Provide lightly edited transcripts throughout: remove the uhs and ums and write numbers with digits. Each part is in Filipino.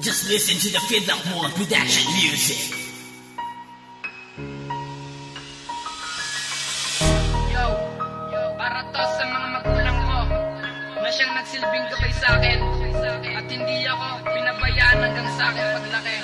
Just listen to the Feedlock Mall production music. Yo, para to sa mga magulang ko na siyang nagsilbing gabay sa akin, at hindi ako pinabayaan hanggang sa akin paglaki.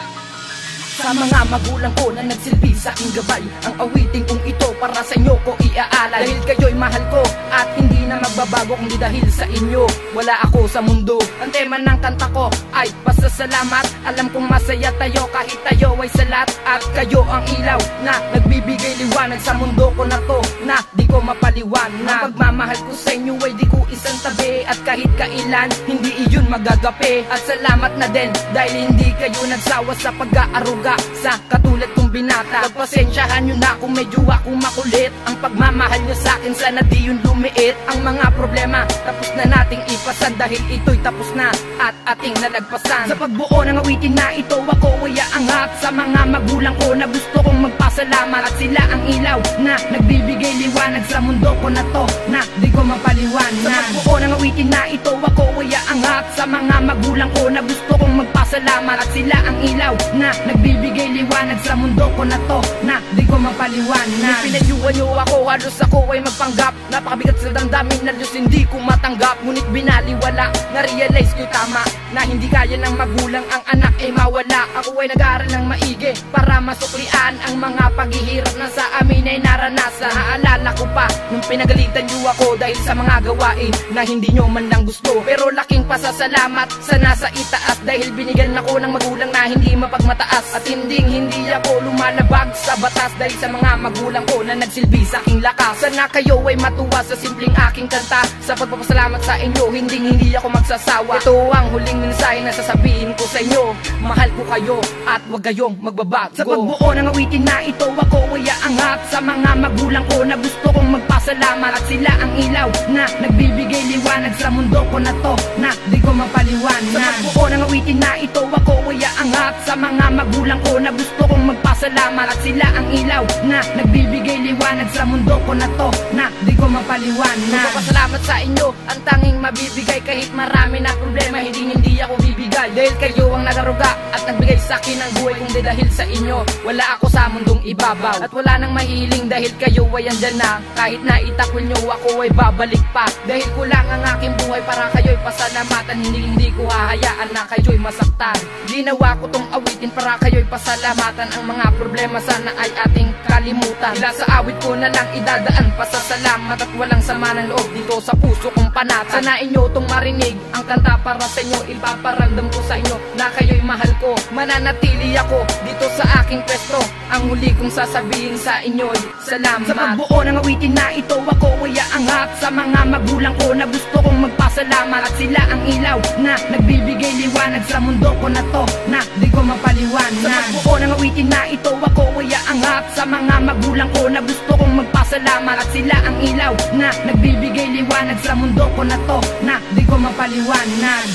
Sa mga magulang ko na nagsilbi sa aking gabay, ang awiting kong ito para sa inyo ko iaalay. Dahil kayo'y mahal ko at hindi na magbabago kundi dahil sa inyo wala ako sa mundo. Ang tema ng kanta ko ay pasasalamat. Alam kong masaya tayo kahit tayo ay salat. At kayo ang ilaw na nagbibigay liwanag sa mundo ko na to, na di ko mapaliwanag. Ang pagmamahal ko sa inyo ay di ko isang tabi, at kahit kailan hindi iyon magagapi. At salamat na din dahil hindi kayo nagsawa sa pag-aaruga sa katulad kong binata. Pagpasensyahan nyo na kung medyo ako makulit. Ang pagmamahal nyo sa akin sana di yun lumiit. Ang mga problema tapos na nating ipasan, dahil ito'y tapos na at ating nalagpasan. Sa pagbuo ng awitin na ito ako ay aangat sa mga magulang ko na gusto kong magpasalamat. At sila ang ilaw na nagbibigay liwanag sa mundo ko na to, na di ko mapaliwanag. Sa pagbuo ng awitin na ito ako ay aangat sa mga magulang ko na gusto kong magpasalamat. At sila ang ilaw na nagbibigay liwanag sa mundo ko na to, na di ko mapaliwanag. Pinayuhan nyo ako, halos ako ay magpanggap. Napakabigat sa damdamin na Diyos hindi ko matanggap. Ngunit binaliwala, na-realize ko'y tama, na hindi kaya ng magulang ang anak ay mawala. Ako ay nag-aaral ng maigi para masuklian ang mga paghihirap na sa amin ay naranasan. Naalala ko pa nung pinagalitan nyo ako dahil sa mga gawain na hindi nyo man lang gusto. Pero laking pasasalamat sa nasa itaas, dahil binigyan ako ng magulang na hindi mapagmataas. At hindi ako lumalabag sa batas dahil sa mga magulang ko na nagsilbi sa aking lakas. Sana kayo ay matuwa sa simpleng aking kanta. Sa pagpapasalamat sa inyo, hindi ako magsasawa. Ito ang huling mensahe na sasabihin ko sa inyo. Mahal ko kayo at huwag kayong magbabago. Sa pagbuo ng awitin na ito ako ay aangat sa mga magulang ko na gusto kong magpasalamat. At sila ang ilaw na nagbibigay liwanag sa mundo ko na to, na di ko mapaliwanag. Sa pagbuo ng awitin na ito ako ay aangat sa mga magulang ko na gusto kong magpasalamat. At sila ang ilaw na nagbibigay liwanag sa mundo ko na to, na di ko mapaliwanag. Magpapasalamat sa inyo ang tanging mabibigay, kahit marami na problema hindi ako bibigay. Dahil kayo ang nagaruga at nagbigay sa akin ng buhay, kung di dahil sa inyo wala ako sa mundong ibabaw. At wala nang mahiling dahil kayo ay andyan na. Kahit na itakwil nyo ako ay babalik pa, dahil kulang ang aking buhay para kayo'y pasalamatan. Hindi ko hahayaan na kayo'y masaktan. Ginawa ko tong awitin para kayo'y pasalamatan. Ang mga problema sana ay ating kalimutan. Tila sa awit ko na lang idadaan pasasalamat, at walang sama ng loob dito sa puso kong panatan. Sana inyo tong marinig ang kanta para sa inyo. Ipaparamdam ko sa inyo na kayo'y mahal ko. Mananatili ako dito sa aking pwesto. Ang huli kong sasabihin sa inyo'y salamat. Sa pagbuo ng awitin na ito ako ay aangat sa mga magulang ko na gusto kong magpasalamat. At sila ang ilaw na nagbibigay liwanag sa mundo ko na to, na di ko mapaliwanag. Sa pagbuo ng awitin na ito ako ay aangat sa mga magulang ko na gusto kong magpasalamat. At sila ang ilaw na nagbibigay liwanag sa mundo ko na to, na di ko mapaliwanag.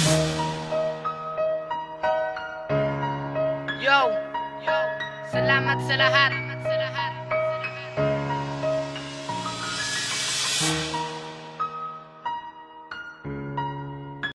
Yo, salamat sa lahat.